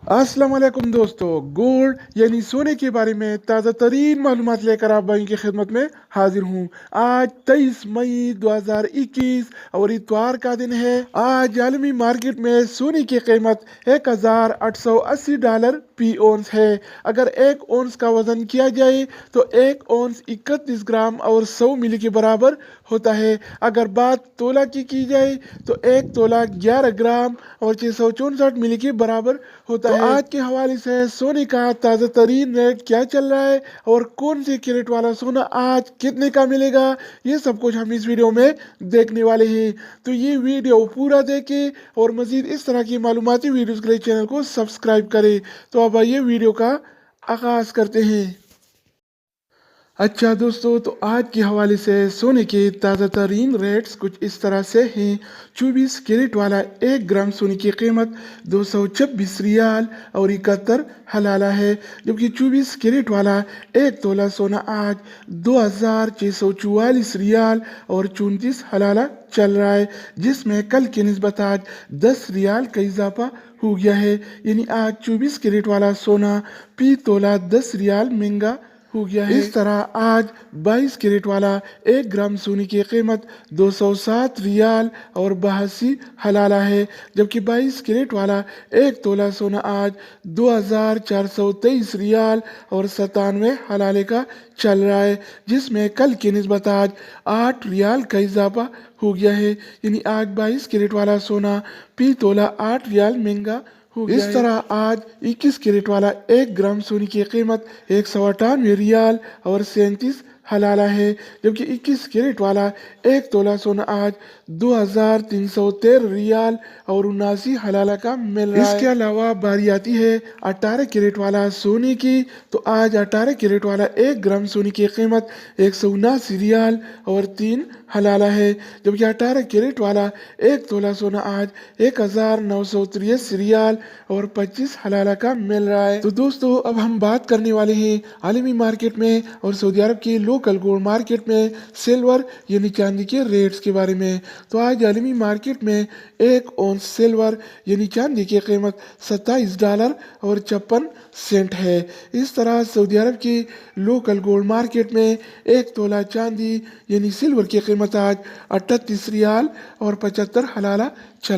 अस्सलाम वालेकुम दोस्तों, गोल्ड यानी सोने के बारे में ताज़ा तरीन मालूमात लेकर आप भाई की खिदमत में हाजिर हूँ। आज 23 मई 2021 और इतवार का दिन है। आज आलमी मार्केट में सोने की कीमत $1880 फी औंस है। अगर एक औंस का वजन किया जाए तो एक औंस 31 ग्राम और 100 मिली के बराबर होता है। अगर बात तोला की जाए तो एक तोला 11 ग्राम और 664 मिली के बराबर होता है। तो आज के हवाले से सोने का ताज़ा तरीन रेट क्या चल रहा है और कौन से कैरेट वाला सोना आज कितने का मिलेगा, ये सब कुछ हम इस वीडियो में देखने वाले हैं। तो ये वीडियो पूरा देखें और मजीद इस तरह की मालूमाती वीडियोस के लिए चैनल को सब्सक्राइब करें। तो अब आइए वीडियो का आगाज करते हैं। अच्छा दोस्तों, तो आज के हवाले से सोने के ताज़ा तरीन रेट्स कुछ इस तरह से हैं। 24 कैरेट वाला 1 ग्राम सोने की कीमत 226 रियाल और 71 हलाला है, जबकि 24 कैरेट वाला 1 तोला सोना आज 2644 रियाल और 34 हलाला चल रहा है, जिसमें कल की निस्बत आज 10 रियाल का इजाफा हो गया है। यानी आज 24 कैरेट वाला सोना फी तोला 10 रियाल महंगा हो गया है। इस तरह आज 22 कैरेट वाला 1 ग्राम सोने की कीमत 207 रियाल और 82 हलाला है, जबकि 22 कैरेट वाला 1 तोला सोना आज 2423 रियाल और 97 हलाले का चल रहा है, जिसमें कल की निस्बत आज 8 रियाल का इजाफा हो गया है। यानी आज 22 कैरेट वाला सोना फी तोला 8 रियाल महंगा हो गया इस तरह आज 21 कैरेट वाला 1 ग्राम सोने की कीमत 198 रियाल और 37 हलाला है, जबकि 21 कैरेट वाला 1 तोला सोना आज 2313 रियाल और 79 हलाला का मिल रहा है। इसके अलावा बारी आती है 18 कैरेट वाला सोने की। तो आज 18 कैरेट वाला 1 ग्राम सोने की कीमत 179 रियाल और 3 हलाला है, जबकि 18 कैरेट वाला 1 तोला सोना आज 1983 रियाल और 25 हलाला का मिल रहा है। तो दोस्तों, अब हम बात करने वाले हैं आलमी मार्केट में और सऊदी अरब के लोकल गोल्ड मार्केट में सिल्वर यानी चांदी के रेट्स के बारे में। तो आज आलमी मार्केट में 1 औंस सिल्वर यानी चांदी की कीमत $27 और 56 सेंट है। इस तरह सऊदी अरब के लोकल गोल्ड मार्केट में 1 तोला चांदी यानी सिल्वर की कीमत आज 38 रियाल और 75 हलाला चल